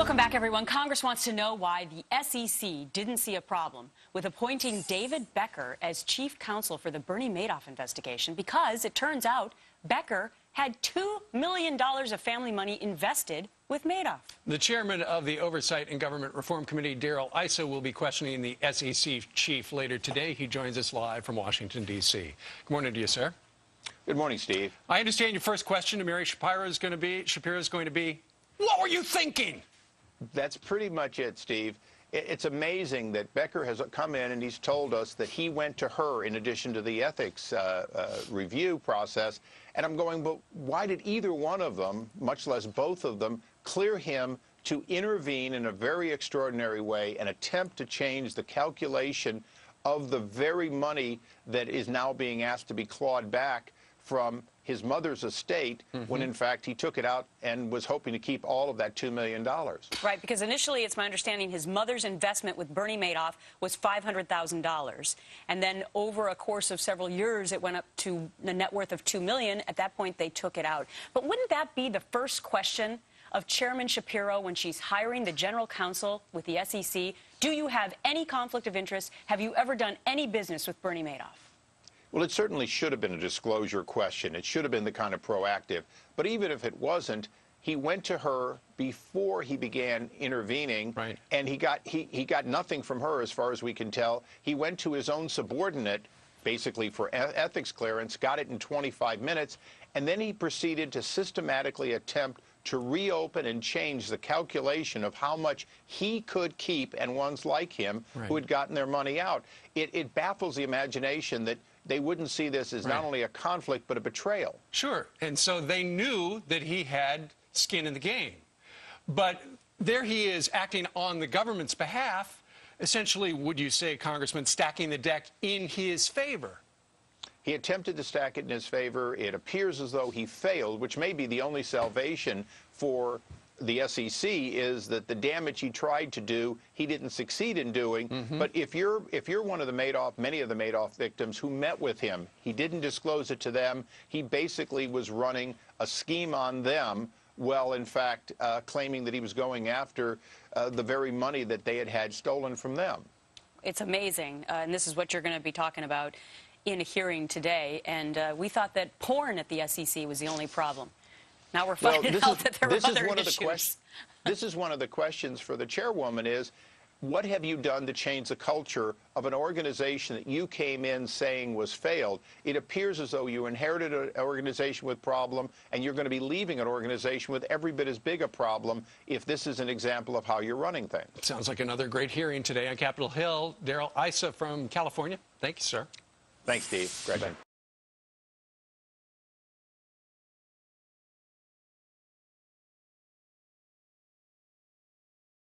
Welcome back, everyone. Congress wants to know why the SEC didn't see a problem with appointing David Becker as chief counsel for the Bernie Madoff investigation, because it turns out Becker had $2 million of family money invested with Madoff. The chairman of the Oversight and Government Reform Committee, Darrell Issa, will be questioning the SEC chief later today. He joins us live from Washington, D.C. Good morning to you, sir. Good morning, Steve. I understand your first question to Mary Shapiro is going to be, what were you thinking? That's pretty much it, Steve. It's amazing that Becker has come in and he's told us that he went to her in addition to the ethics review process. And I'm going, but why did either one of them, much less both of them, clear him to intervene in a very extraordinary way and attempt to change the calculation of the very money that is now being asked to be clawed back from his mother's estate, when in fact he took it out and was hoping to keep all of that $2 million. Right, because initially, it's my understanding, his mother's investment with Bernie Madoff was $500,000. And then over a course of several years, it went up to a net worth of $2 million. At that point, they took it out. But wouldn't that be the first question of Chairman Shapiro when she's hiring the general counsel with the SEC? Do you have any conflict of interest? Have you ever done any business with Bernie Madoff? Well, it certainly should have been a disclosure question. It should have been the kind of proactive. But even if it wasn't, he went to her before he began intervening, right, and he got nothing from her, as far as we can tell. He went to his own subordinate, basically for ethics clearance, got it in 25 minutes, and then he proceeded to systematically attempt to reopen and change the calculation of how much he could keep and ones like him who had gotten their money out. It baffles the imagination that they wouldn't see this as not only a conflict, but a betrayal. Sure. And so they knew that he had skin in the game. But there he is acting on the government's behalf, essentially, would you say, Congressman, stacking the deck in his favor? He attempted to stack it in his favor. It appears as though he failed, which may be the only salvation for the SEC, is that the damage he tried to do, he didn't succeed in doing. But if you're one of the Madoff, many of the Madoff victims who met with him, he didn't disclose it to them. He basically was running a scheme on them, well, in fact, claiming that he was going after the very money that they had stolen from them. It's amazing, and this is what you're going to be talking about in a hearing today. And we thought that porn at the SEC was the only problem. Now we're finding out that there are other issues. This is one of the questions for the chairwoman is, what have you done to change the culture of an organization that you came in saying was failed? It appears as though you inherited an organization with problem, and you're going to be leaving an organization with every bit as big a problem if this is an example of how you're running things. Sounds like another great hearing today on Capitol Hill. Darrell Issa from California. Thank you, sir. Thanks, Steve. Great.